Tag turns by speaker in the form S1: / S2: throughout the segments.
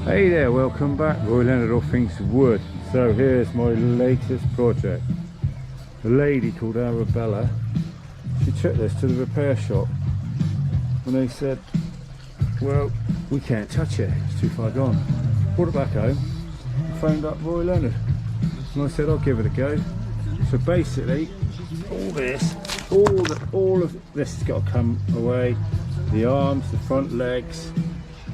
S1: Hey there, welcome back. Roy Leonard, All Things Wood. So here's my latest project. A lady called Arrabella, she took this to the repair shop and they said, well, we can't touch it, it's too far gone. Brought it back home, phoned up Roy Leonard and I said I'll give it a go. So basically all of this has got to come away. The arms, the front legs.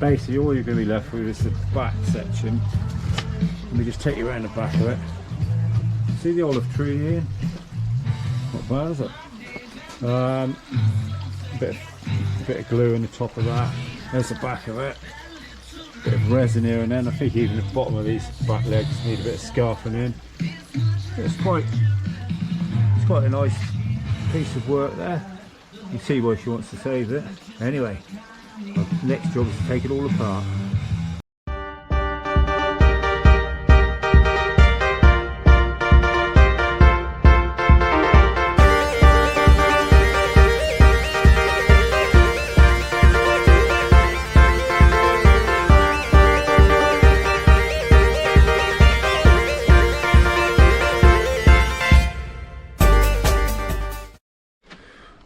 S1: Basically all you're going to be left with is the back section. Let me just take you around the back of it. See the olive tree here? Not bad, is it? A bit of glue in the top of that. There's the back of it. Bit of resin here and then. I think even the bottom of these back legs need a bit of scarfing in. It's quite a nice piece of work there. You can see why she wants to save it. Anyway, our next job is to take it all apart.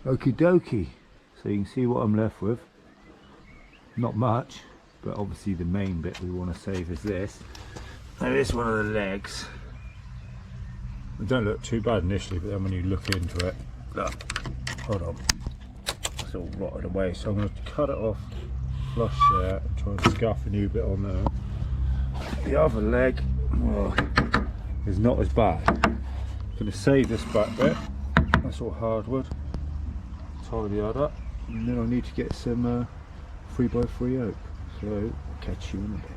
S1: Okie dokie, so you can see what I'm left with. Not much, but obviously the main bit we want to save is this. Now this is one of the legs. It don't look too bad initially, but then when you look into it, look, hold on, it's all rotted away. So I'm going to cut it off flush there and try and scuff a new bit on there. The other leg, well, is not as bad. I'm going to save this back bit, that's all hardwood. Tidy that up, and then I need to get some 3x3 oak, so I'll catch you in a bit.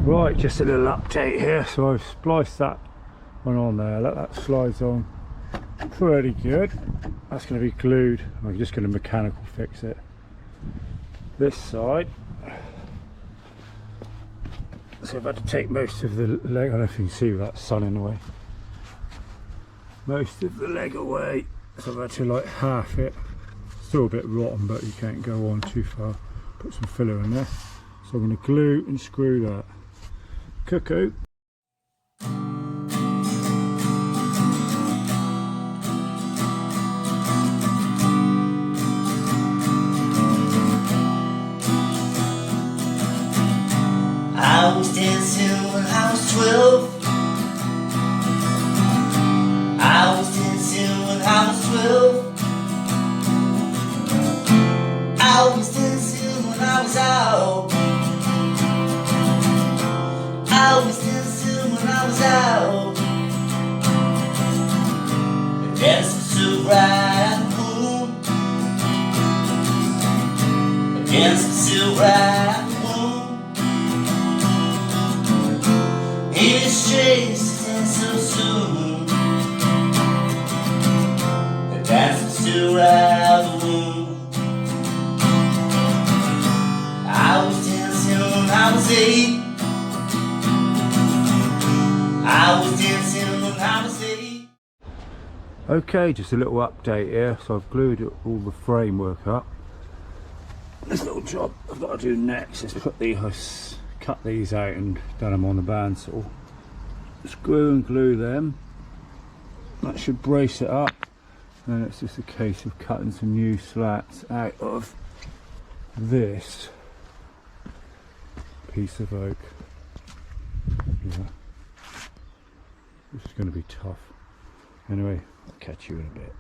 S1: Right, just a little update here. So I've spliced that one on there, that slides on pretty good. That's going to be glued. I'm just going to mechanical fix it. This side, so I've had to take most of the leg, I don't know if you can see with that sun in the way, most of the leg away, so I've had to like half it. Still a bit rotten, but you can't go on too far. Put some filler in there, so I'm going to glue and screw that. Cuckoo.
S2: I was dancing when I was 12. I was dancing when I was 12. I was dancing when I was out. I was dancing when I was out. Dancing so bright at home. Dancing so bright at home. It's strange to dance so soon. Dancing so right out the womb. I was dancing when I was 8. I was dancing when I was 8.
S1: Okay, just a little update here. So I've glued all the framework up. This little job I've got to do next is put these, cut these out and done them on the bandsaw. Screw and glue them. That should brace it up. And it's just a case of cutting some new slats out of this piece of oak. Yeah, this is going to be tough. Anyway, I'll catch you in a bit.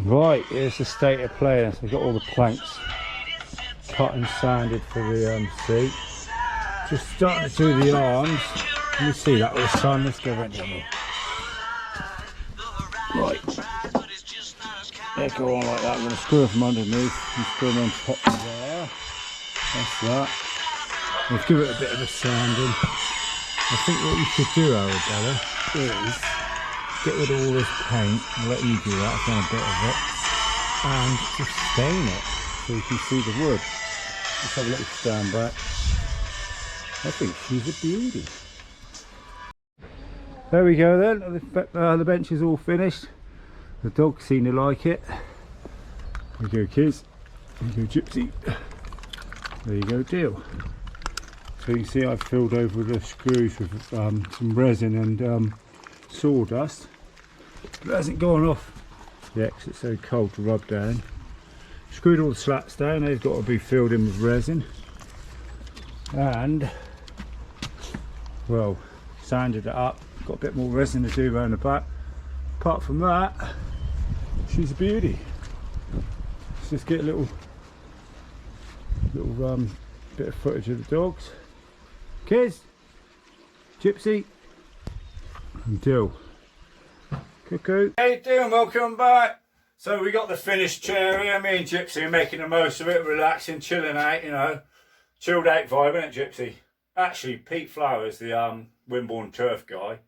S1: Right, here's the state of play. So we've got all the planks cut and sanded for the seat. Just starting to do the arms. Let me see that with the sun. Let's go right down there. Right, they go on like that. I'm going to screw them from underneath and screw them on top there. That's that. Let's give it a bit of a sanding. I think what you should do, Arrabella, is get rid of all this paint. I'll let you do that. I've done a bit of it. And just stain it so you can see the wood. Let's have a little stand back. I think she's a beauty. There we go then. The bench is all finished. The dogs seem to like it. There you go, kids. There you go, Gypsy. There you go, Deal. So you can see I've filled over the screws with some resin and sawdust. It hasn't gone off yet because it's so cold to rub down. Screwed all the slats down. They've got to be filled in with resin. And, well, sanded it up. Got a bit more resin to do around the back. Apart from that, she's a beauty. Let's just get a little bit of footage of the dogs. Kids, Gypsy, and Dill. Cuckoo. How you doing? Welcome back. So we got the finished chair here. Me and Gypsy are making the most of it, relaxing, chilling out, you know. Chilled out vibe, isn't it, Gypsy? Actually, Pete Flowers, the Wimborne turf guy,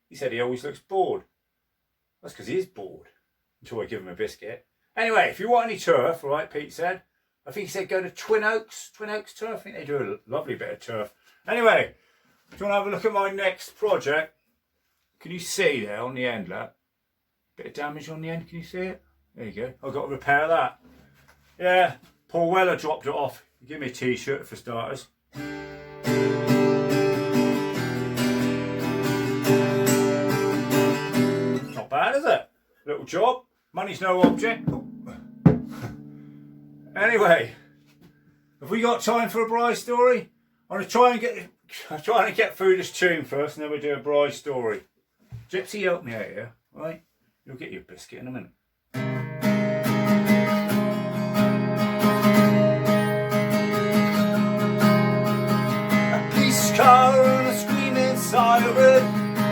S1: he said he always looks bored. That's because he is bored, until I give him a biscuit. Anyway, if you want any turf, right, Pete said, I think he said go to Twin Oaks Turf. I think they do a lovely bit of turf. Anyway, if you want to have a look at my next project, can you see there on the end, that bit of damage on the end, can you see it? There you go. I've got to repair that. Yeah, Paul Weller dropped it off. Give me a t-shirt for starters. Not bad, is it? Little job. Money's no object. Anyway, have we got time for a bride story? I'm going to try and get through this tune first, and then we'll do a bride story. Gypsy, help me out here, right? You'll get your biscuit in a minute. A police car and a screaming siren,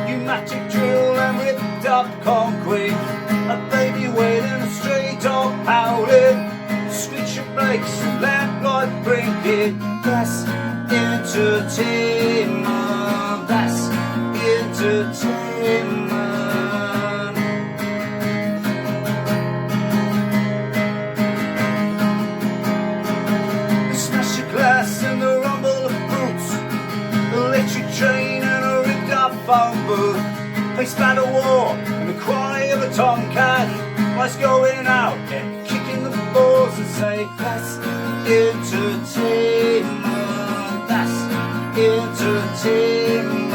S1: pneumatic drill and ripped up concrete, a baby wailing, a stray dog howling, screech of brakes and lamplight blinking. That's entertainment, that's entertainment. The smash of glass and the rumble of boots, electric train and a ripped up phone booth, face battle war and the cry of a tomcat, lights going out and kicking the balls and say that's entertainment, that's entertainment.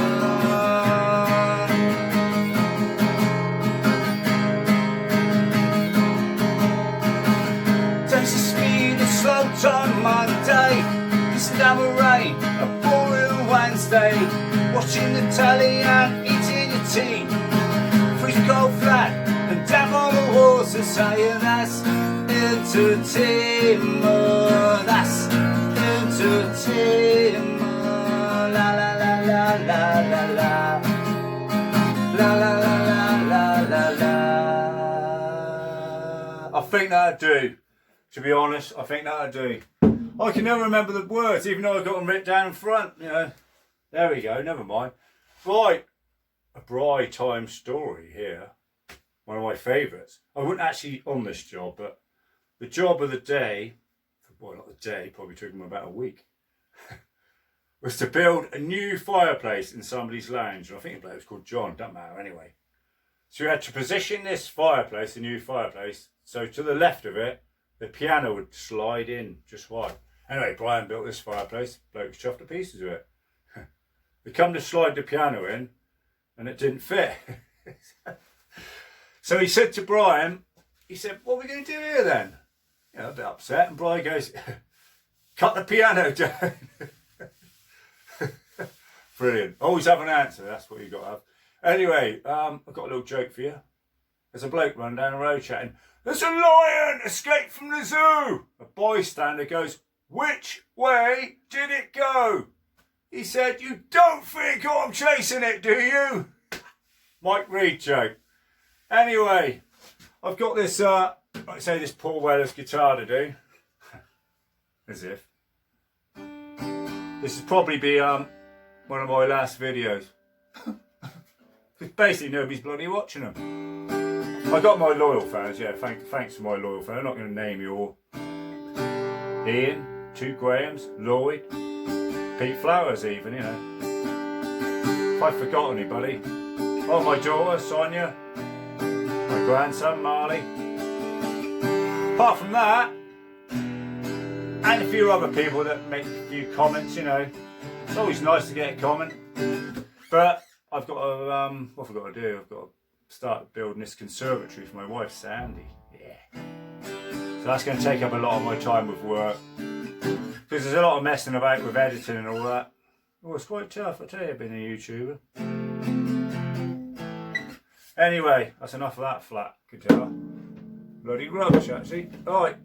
S1: Takes a speed and slow time Monday, kissing down the rain, a boring Wednesday, watching the telly and eating your tea, freezing cold flat to saying that's entertainment. That's entertainment. La la la la la la la. La la la la la la la. I think that'd do. To be honest, I think that'd do. I can never remember the words, even though I got them written down in front. You know. There we go. Never mind. Right, a bride time story here. One of my favourites. I wasn't actually on this job, but the job of the day, well, not the day, probably took them about a week, was to build a new fireplace in somebody's lounge. I think the bloke was called John, don't matter anyway. So we had to position this fireplace, the new fireplace, so to the left of it, the piano would slide in just right. Anyway, Brian built this fireplace, bloke was chuffed to pieces with it. We come to slide the piano in, and it didn't fit. So he said to Brian, he said, what are we going to do here then? You know, a bit upset, and Brian goes, cut the piano down. Brilliant. Always have an answer, that's what you got to have. Anyway, I've got a little joke for you. There's a bloke running down the road chatting, there's a lion escaped from the zoo. A bystander goes, which way did it go? He said, you don't think I'm chasing it, do you? Mike Reed joke. Anyway, I've got this, like I say, this Paul Weller's guitar to do. As if. This will probably be one of my last videos. Because basically nobody's bloody watching them. I got my loyal fans, yeah, thanks to my loyal fans. I'm not going to name you all. Ian, 2 Grahams, Lloyd, Pete Flowers even, you know. If I forgot anybody. Oh, my daughter, Sonia. My grandson, Marley. Apart from that, and a few other people that make a few comments, you know. It's always nice to get a comment. But I've got to, what have I got to do? I've got to start building this conservatory for my wife, Sandy. Yeah. So that's going to take up a lot of my time with work. Because there's a lot of messing about with editing and all that. Oh, it's quite tough, I tell you, being a YouTuber. Anyway, that's enough of that flat guitar. Bloody rubbish, actually. Alright,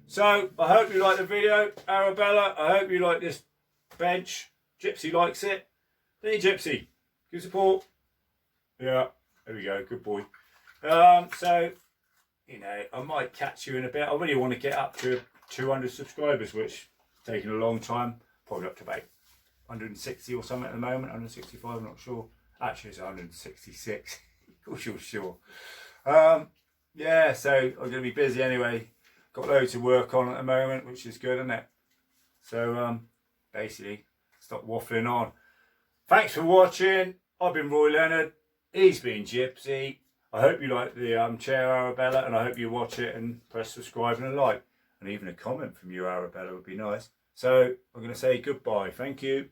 S1: so I hope you like the video, Arrabella. I hope you like this bench. Gypsy likes it. Hey, Gypsy, give support. Yeah, there we go, good boy. So, you know, I might catch you in a bit. I really want to get up to 200 subscribers, which is taking a long time. Probably up to about 160 or something at the moment, 165, I'm not sure. Actually, it's 166. Of course, sure. Yeah, so I'm going to be busy anyway. Got loads of work on at the moment, which is good, isn't it? So basically, stop waffling on. Thanks for watching. I've been Roy Leonard. He's been Gypsy. I hope you like the chair, Arrabella, and I hope you watch it and press subscribe and a like. And even a comment from you, Arrabella, would be nice. So I'm going to say goodbye. Thank you.